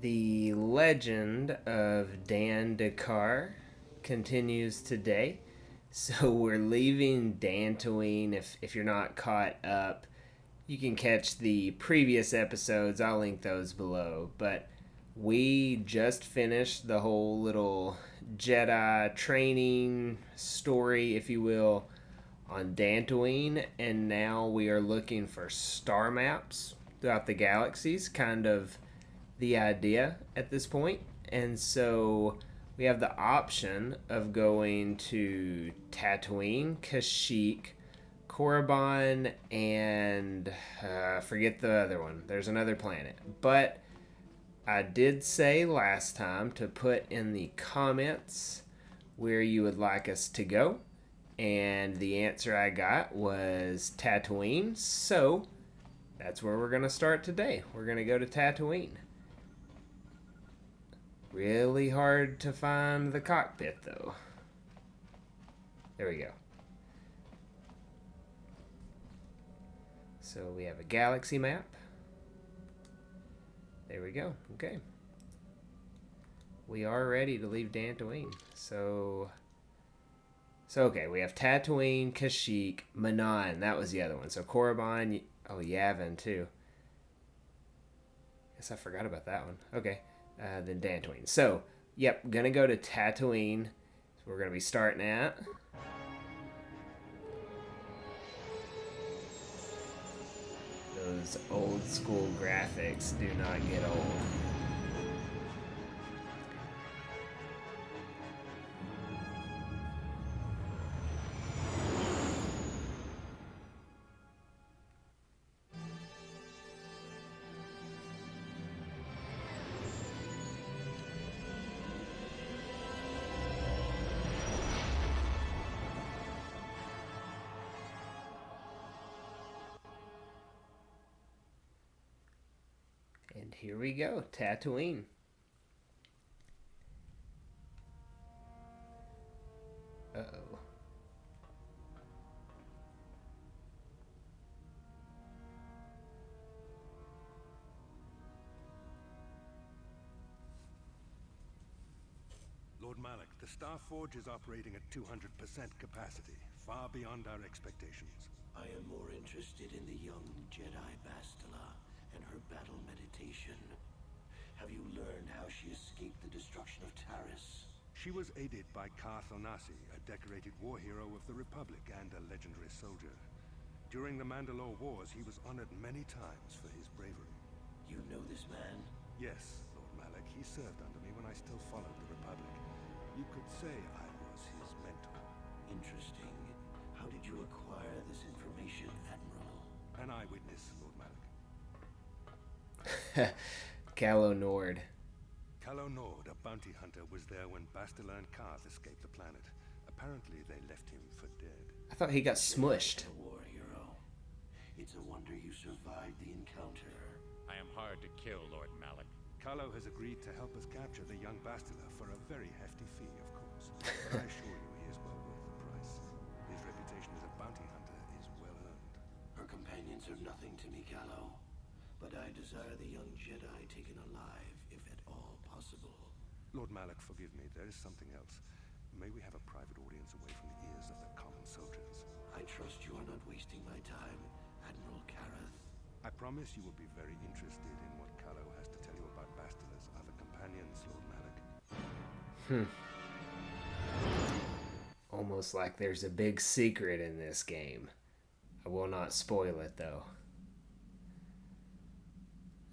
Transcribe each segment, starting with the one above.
The legend of Dan Dakar continues today. So we're leaving Dantooine. If you're not caught up, you can catch the previous episodes. I'll link those below. But we just finished the whole little Jedi training story, if you will, on Dantooine, and now we are looking for star maps throughout the galaxies, kind of the idea at this point. And so we have the option of going to Tatooine, Kashyyyk, Korriban, and forget the other one. There's another planet. But I did say last time to put in the comments where you would like us to go. And the answer I got was Tatooine. So that's where we're going to start today. We're going to go to Tatooine. Really hard to find the cockpit, though. There we go. So we have a galaxy map. There we go. Okay. We are ready to leave Dantooine. So okay, we have Tatooine, Kashyyyk, Manan. That was the other one. So Korriban, Yavin too. Guess I forgot about that one. Okay. Then Dantooine. So, yep, gonna go to Tatooine. So we're gonna be starting at those old school graphics do not get old. And here we go, Tatooine. Uh-oh. Lord Malak, the Star Forge is operating at 200% capacity, far beyond our expectations. I am more interested in the young Jedi Bastila and her battle meditation. Have you learned how she escaped the destruction of Taris? She was aided by Karth Onasi, a decorated war hero of the Republic and a legendary soldier. During the Mandalore Wars, he was honored many times for his bravery. You know this man? Yes, Lord Malak. He served under me when I still followed the Republic. You could say I was his mentor. Interesting. How did you acquire this information, Admiral? An eyewitness, Lord Malak. Calo Nord. Calo Nord, a bounty hunter, was there when Bastila and Karth escaped the planet. Apparently, they left him for dead. I thought he got smushed. A war hero. It's a wonder you survived the encounter. I am hard to kill, Lord Malak. Calo has agreed to help us capture the young Bastila for a very hefty fee, of course. But I assure you he is well worth the price. His reputation as a bounty hunter is well earned. Her companions are nothing to me, Calo. But I desire the young Jedi taken alive, if at all possible. Lord Malak, forgive me. There is something else. May we have a private audience away from the ears of the common soldiers? I trust you are not wasting my time, Admiral Karath. I promise you will be very interested in what Calo has to tell you about Bastila's other companions, Lord Malak. Almost like there's a big secret in this game. I will not spoil it, though.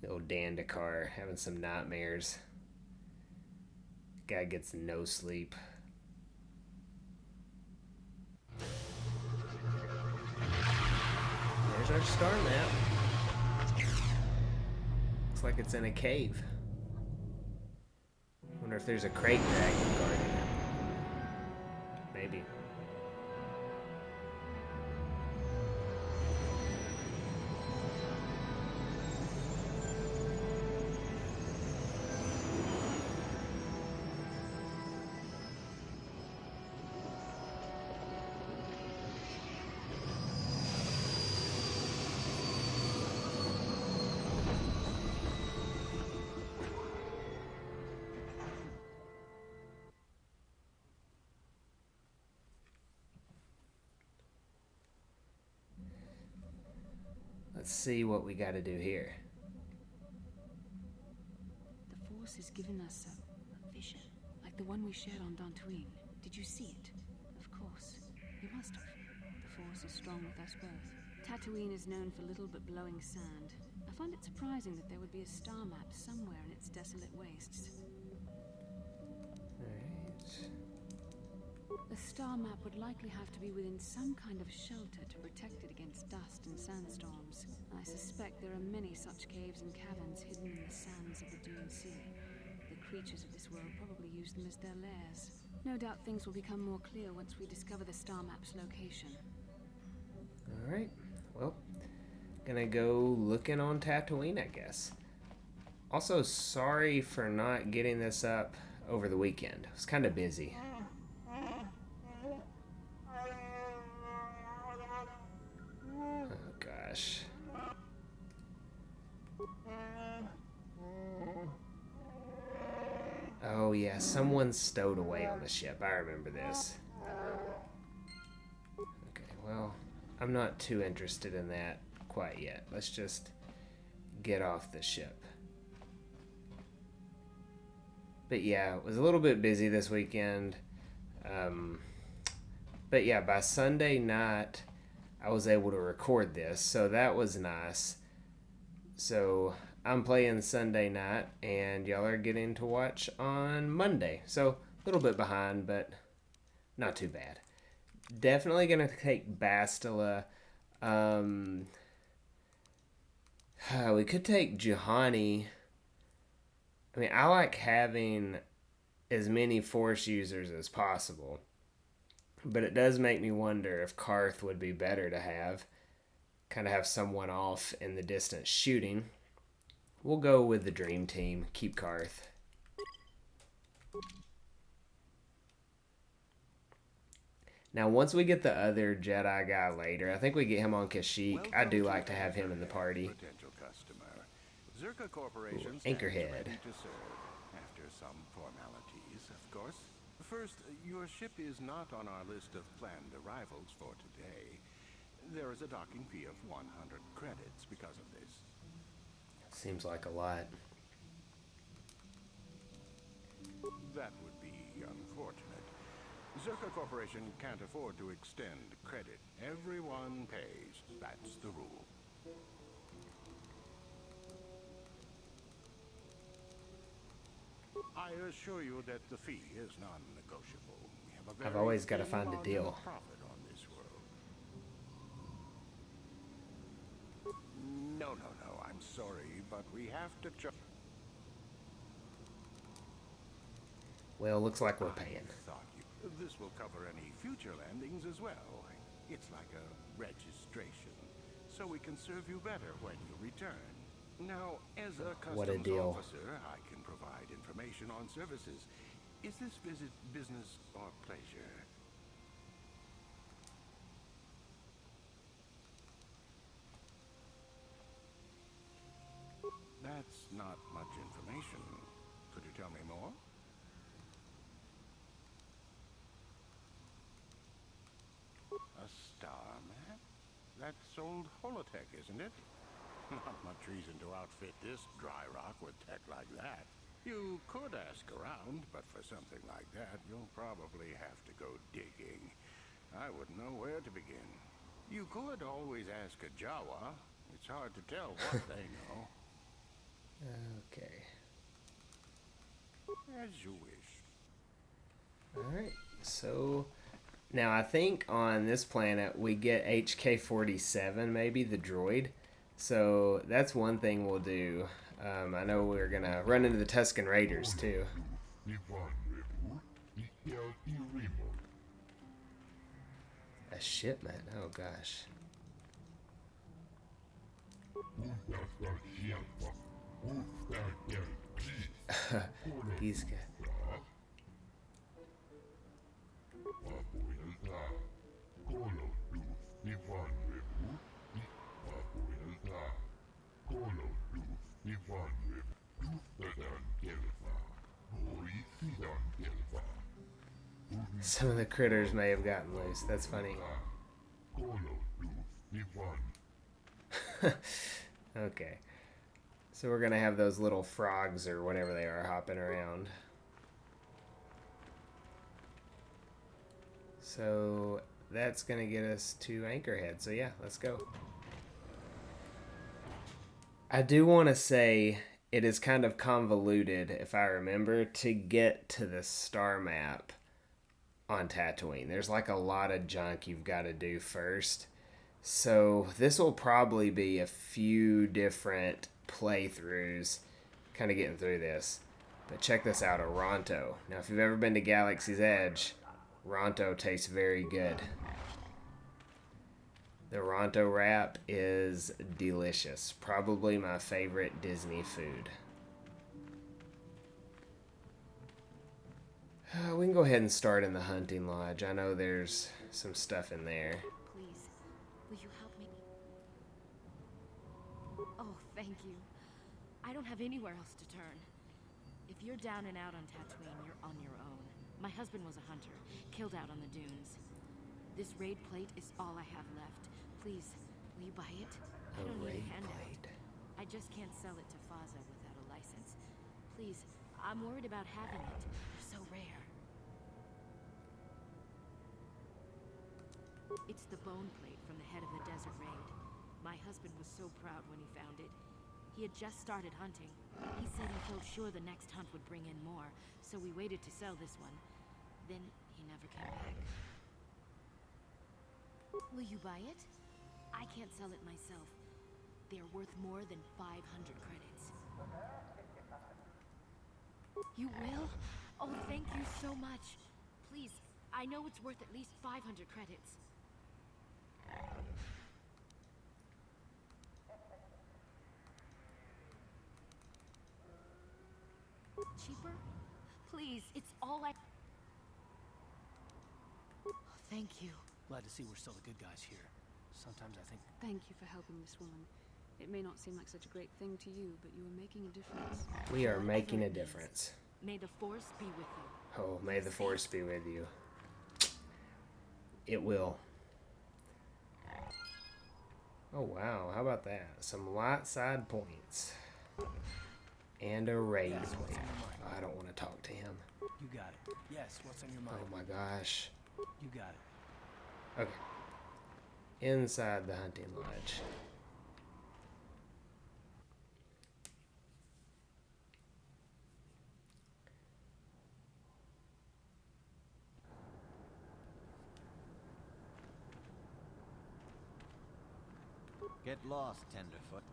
Old Dan Dakar having some nightmares. Guy gets no sleep. There's our star map. Looks like it's in a cave. Wonder if there's a crate dragon guarding it. Maybe. Let's see what we got to do here. The Force has given us a vision, like the one we shared on Tatooine. Did you see it? Of course. You must have. The Force is strong with us both. Tatooine is known for little but glowing sand. I find it surprising that there would be a star map somewhere in its desolate wastes. Alright. A star map would likely have to be within some kind of shelter to protect it against dust and sandstorms. I suspect there are many such caves and caverns hidden in the sands of the Dune Sea. The creatures of this world probably use them as their lairs. No doubt things will become more clear once we discover the star map's location. Alright. Well, gonna go looking on Tatooine, I guess. Also, sorry for not getting this up over the weekend. I was kind of busy. Oh, gosh. Oh, yeah, someone's stowed away on the ship. I remember this. Okay, well, I'm not too interested in that quite yet. Let's just get off the ship. But yeah, it was a little bit busy this weekend. But yeah, by Sunday night, I was able to record this, so that was nice. So I'm playing Sunday night, and y'all are getting to watch on Monday. So a little bit behind, but not too bad. Definitely gonna take Bastila. We could take Juhani. I mean, I like having as many Force users as possible, but it does make me wonder if Karth would be better to have. Kind of have someone off in the distance shooting. We'll go with the Dream Team. Keep Karth. Now, once we get the other Jedi guy later, I think we get him on Kashyyyk. I do like to have him in the party. Potential customer. Zerka Corporation Ooh, Anchorhead. stands ready to serve, after some formalities, of course. First, your ship is not on our list of planned arrivals for today. There is a docking fee of 100 credits because of this. Seems like a lot. That would be unfortunate. Zerka Corporation can't afford to extend credit. Everyone pays. That's the rule. I assure you that the fee is non-negotiable. We have a very I've always got to thin find a margin deal. of profit on this world. No, I'm sorry, but we have to Well, looks like we're paying. This will cover any future landings as well. It's like a registration, so we can serve you better when you return. Now, as a What a customs deal. officer, I can provide information on services. Is this visit business or pleasure? That's not much information. Could you tell me more? A star map? That's old holotech, isn't it? Not much reason to outfit this dry rock with tech like that. You could ask around, but for something like that, you'll probably have to go digging. I wouldn't know where to begin. You could always ask a Jawa. It's hard to tell what they know. Okay. As you wish. Alright, so now I think on this planet we get HK-47, maybe, the droid. So that's one thing we'll do. I know we're going to run into the Tusken Raiders, too. A shipment? Oh, gosh. These guys. Some of the critters may have gotten loose. That's funny. Okay. So we're going to have those little frogs or whatever they are hopping around. So that's going to get us to Anchorhead. So yeah, let's go. I do want to say it is kind of convoluted, if I remember, to get to the star map on Tatooine. There's like a lot of junk you've got to do first. So this will probably be a few different playthroughs kind of getting through this. But check this out, a Ronto. Now, if you've ever been to Galaxy's Edge, Ronto tastes very good. The Ronto wrap is delicious. Probably my favorite Disney food. We can go ahead and start in the hunting lodge. I know there's some stuff in there. Please, will you help me? Oh, thank you. I don't have anywhere else to turn. If you're down and out on Tatooine, you're on your own. My husband was a hunter, killed out on the dunes. This raid plate is all I have left. Please, will you buy it? I don't need a handout. I just can't sell it to Faza without a license. Please, I'm worried about having it. They're so rare. It's the bone plate from the head of the desert raid. My husband was so proud when he found it. He had just started hunting. He said he felt sure the next hunt would bring in more, so we waited to sell this one. Then he never came back. Will you buy it? I can't sell it myself. They're worth more than 500 credits. You will? Oh, thank you so much. Please, I know it's worth at least 500 credits. Cheaper? Please, it's all I... Oh, thank you. Glad to see we're still the good guys here. Sometimes I think... Thank you for helping this woman. It may not seem like such a great thing to you, but you are making a difference. We are making a Whatever it difference. means. May the Force be with you. Oh, may the Force be with you. It will. Oh, wow. How about that? Some light side points. And a raid Yes, what's plate. on your mind? Oh, I don't want to talk to him. You got it. Yes, what's on your mind? Oh my gosh. You got it. Okay. Inside the hunting lodge. Get lost, Tenderfoot.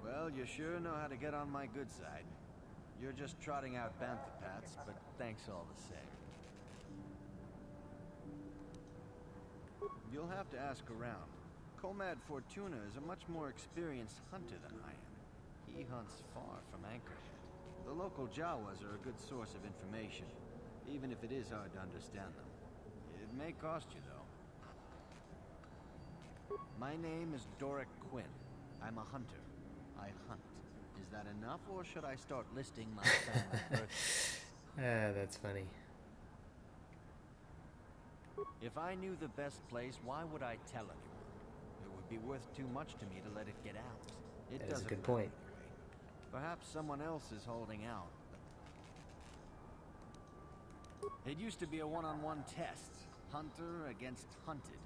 Well, you sure know how to get on my good side. You're just trotting out bantha pats, but thanks all the same. You'll have to ask around. Comad Fortuna is a much more experienced hunter than I am. He hunts far from Anchorhead. The local Jawas are a good source of information, even if it is hard to understand them. It may cost you, though. My name is Doric Quinn. I'm a hunter. I hunt. Is that enough, or should I start listing my family birthdays? That's funny. If I knew the best place, why would I tell anyone? It would be worth too much to me to let it get out. It That is a doesn't good matter point. anyway. Perhaps someone else is holding out. It used to be a one-on-one test. Hunter against hunted.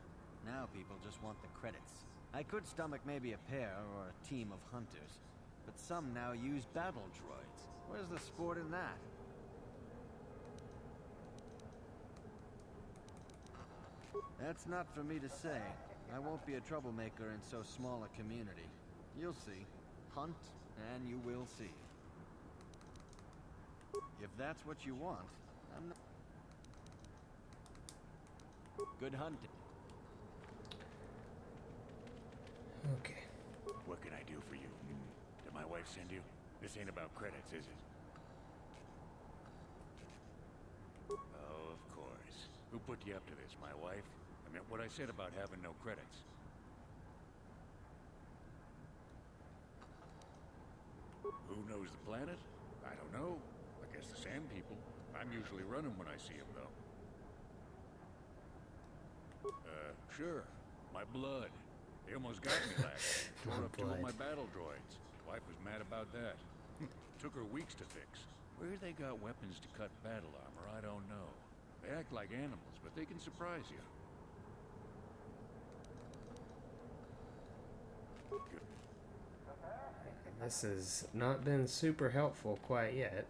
Now people just want the credits. I could stomach maybe a pair or a team of hunters, but some now use battle droids. Where's the sport in that? That's not for me to say. I won't be a troublemaker in so small a community. You'll see. Hunt, and you will see. If that's what you want, I'm not... Good hunting. Okay. What can I do for you? Did my wife send you? This ain't about credits, is it? Oh, of course. Who put you up to this, my wife? I meant what I said about having no credits. Who knows the planet? I don't know. But Guess the sand people. I'm usually running when I see them, though. Sure. My blood. They almost got me last night. Tore up 2 of my battle droids. Wife was mad about that. Took her weeks to fix. Where they got weapons to cut battle armor, I don't know. They act like animals, but they can surprise you. This has not been super helpful quite yet.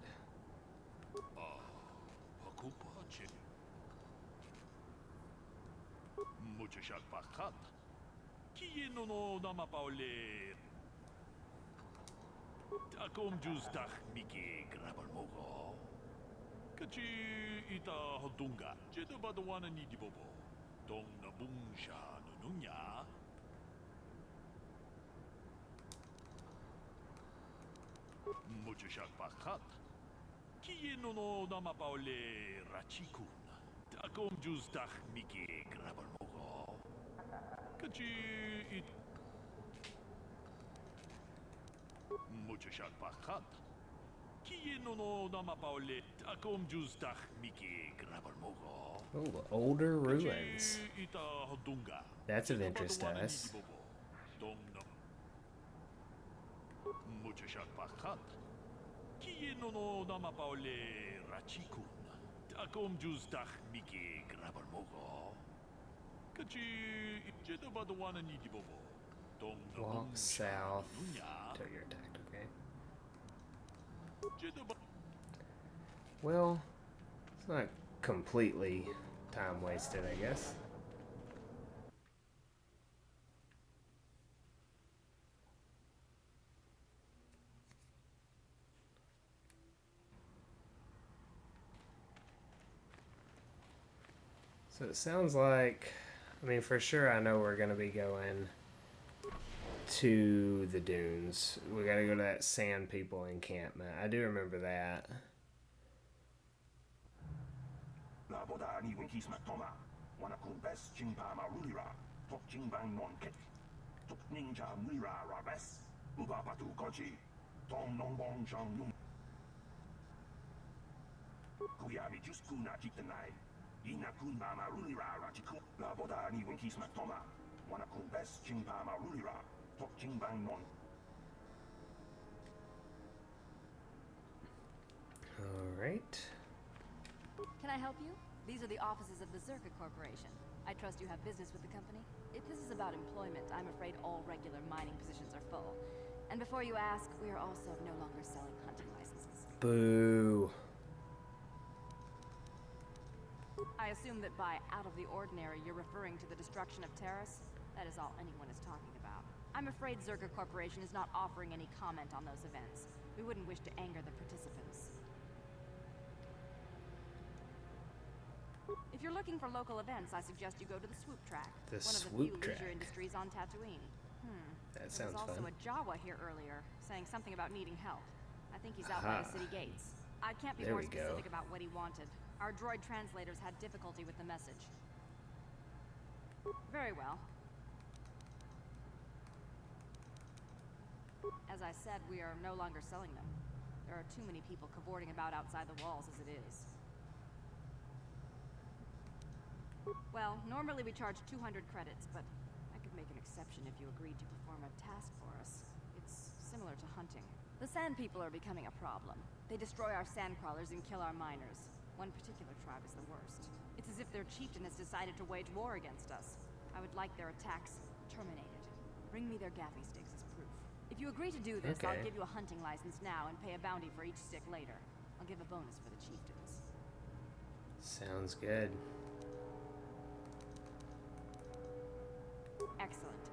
Takom justach miki grabalmogo. Kachi ita hodunga. Jeda badawana ni dibobo. Dong na bungsha nununya. Muchashak bakhat. Kieno no namapaole rachikun. Takom justach miki grabalmogo. Kachi it. Muchashak bakhat. Kieno no namapaole. Takom justach miki grabalmogo. Oh, older ruins. Ita hodunga. That's of interest to us. Muchashak bakhat. Kieno no namapaole rachikun. Takom justach miki grabalmogo. Kachi jedabadawana ni dibobo. Walk south till you're attacked, okay? Well, it's not completely time wasted, I guess. So it sounds like, I mean, for sure I know we're going to be going to the dunes. We got to go to that Sand People encampment. I do remember that. Alright. Can I help you? These are the offices of the Zerka Corporation. I trust you have business with the company? If this is about employment, I'm afraid all regular mining positions are full. And before you ask, we are also no longer selling hunting licenses. Boo. I assume that by out of the ordinary, you're referring to the destruction of Terrace? That is all anyone is talking about. I'm afraid Zerka Corporation is not offering any comment on those events. We wouldn't wish to anger the participants. If you're looking for local events, I suggest you go to the Swoop Track. The one of the Swoop few Track. leisure industries on Tatooine. That There sounds was also fun. a Jawa here earlier, saying something about needing help. I think he's out by the city gates. I can't be There more we go. specific about what he wanted. Our droid translators had difficulty with the message. Very well. As I said, we are no longer selling them. There are too many people cavorting about outside the walls as it is. Well, normally we charge 200 credits, but I could make an exception if you agreed to perform a task for us. It's similar to hunting. The Sand People are becoming a problem. They destroy our sandcrawlers and kill our miners. One particular tribe is the worst. It's as if their chieftain has decided to wage war against us. I would like their attacks terminated. Bring me their gaffy sticks as proof. If you agree to do this, I'll Okay. give you a hunting license now and pay a bounty for each stick later. I'll give a bonus for the chieftains. Sounds good. Excellent.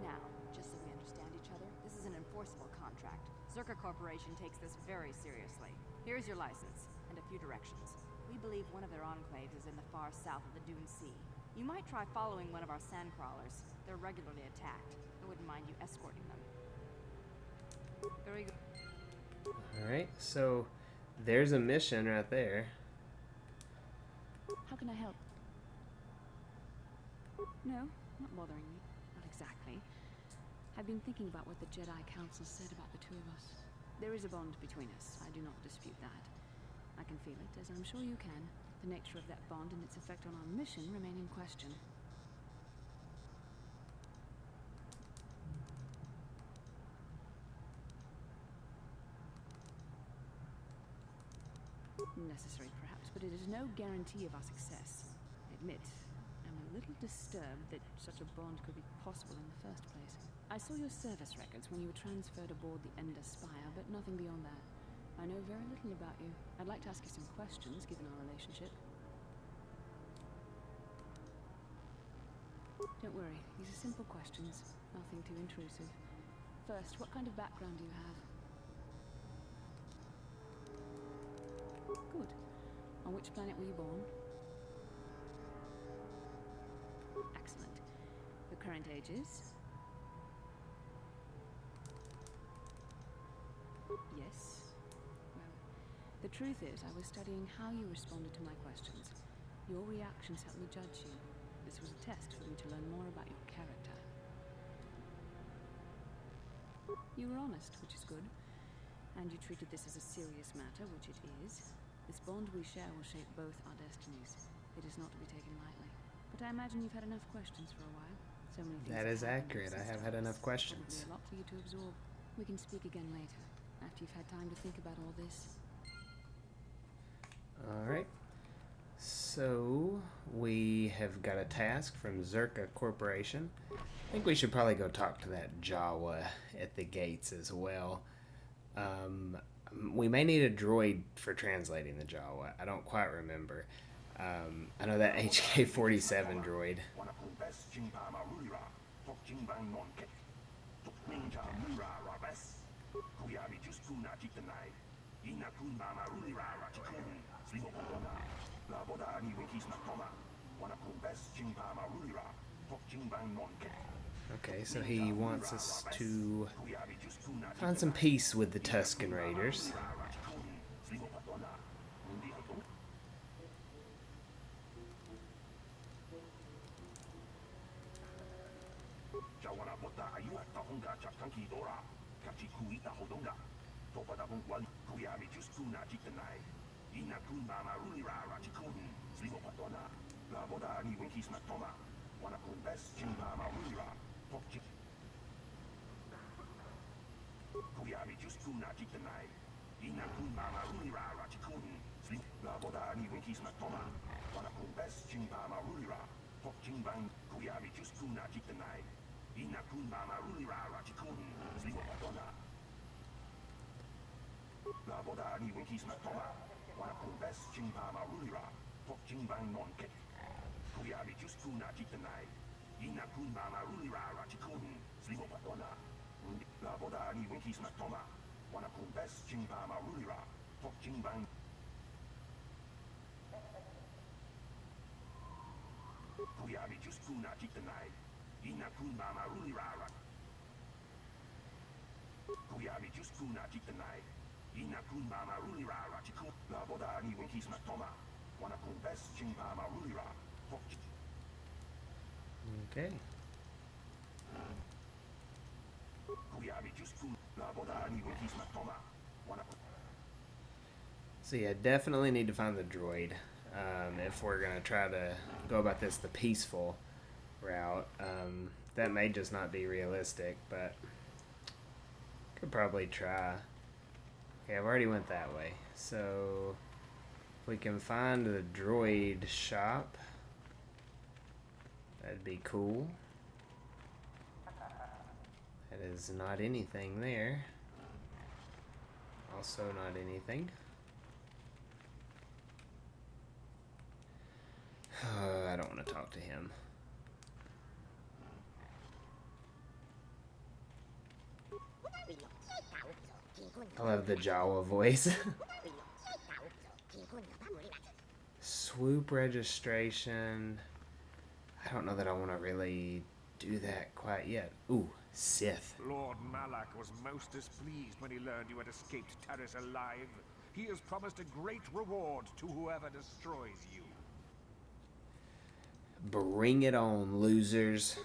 Now, just so we understand each other, this is an enforceable contract. Zerka Corporation takes this very seriously. Here's your license, and a few directions. We believe one of their enclaves is in the far south of the Dune Sea. You might try following one of our sandcrawlers. They're regularly attacked. I wouldn't mind you escorting them. Very good. Alright, so there's a mission right there. How can I help? No, not bothering me. Not exactly. I've been thinking about what the Jedi Council said about the two of us. There is a bond between us. I do not dispute that. I can feel it, as I'm sure you can. The nature of that bond and its effect on our mission remain in question. Necessary, perhaps, but it is no guarantee of our success. I admit, I'm a little disturbed that such a bond could be possible in the first place. I saw your service records when you were transferred aboard the Ender Spire, but nothing beyond that. I know very little about you. I'd like to ask you some questions, given our relationship. Don't worry, these are simple questions, nothing too intrusive. First, what kind of background do you have? Good. On which planet were you born? Excellent. Your current age is? Yes. Well, the truth is, I was studying how you responded to my questions. Your reactions helped me judge you. This was a test for me to learn more about your character. You were honest, which is good. And you treated this as a serious matter, which it is. This bond we share will shape both our destinies. It is not to be taken lightly. But I imagine you've had enough questions for a while. So many things That is have happened accurate. I since have had enough Probably questions. a lot for you to absorb. We can speak again later, after you've had time to think about all this. Alright. So, we have got a task from Zerka Corporation. I think we should probably go talk to that Jawa at the gates as well. We may need a droid for translating the Jawa. I don't quite remember. I know that HK-47 droid. Okay, so he wants us to find some peace with the Tusken Raiders. Okay. So yeah, definitely need to find the droid if we're going to try to go about this the peaceful route. That may just not be realistic, but could probably try. Okay, I've already went that way. So if we can find the droid shop, that'd be cool. That is not anything there. Also not anything. I don't want to talk to him. I love the Jawa voice. Swoop registration. I don't know that I want to really do that quite yet. Ooh, Sith. Lord Malak was most displeased when he learned you had escaped Taris alive. He has promised a great reward to whoever destroys you. Bring it on, losers.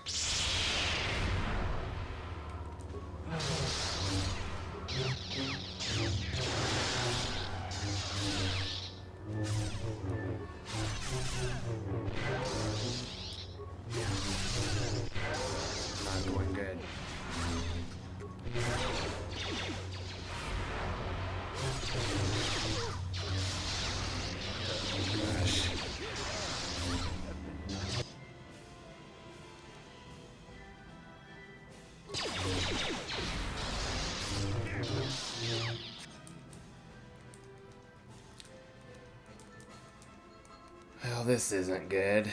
this isn't good.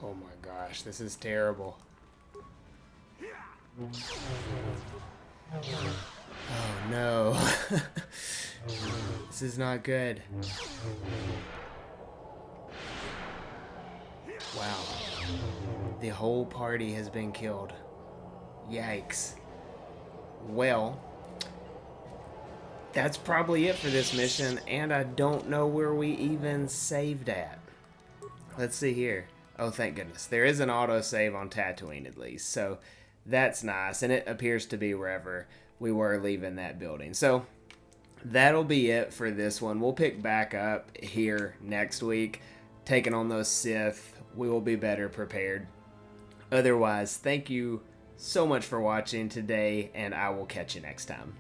Oh my gosh, this is terrible. Oh no. This is not good. Wow. The whole party has been killed. Yikes. Well, that's probably it for this mission, and I don't know where we even saved at. Let's see here. Oh, thank goodness. There is an autosave on Tatooine at least, so that's nice, and it appears to be wherever we were leaving that building. So that'll be it for this one. We'll pick back up here next week, taking on those Sith. We will be better prepared. Otherwise, thank you so much for watching today, and I will catch you next time.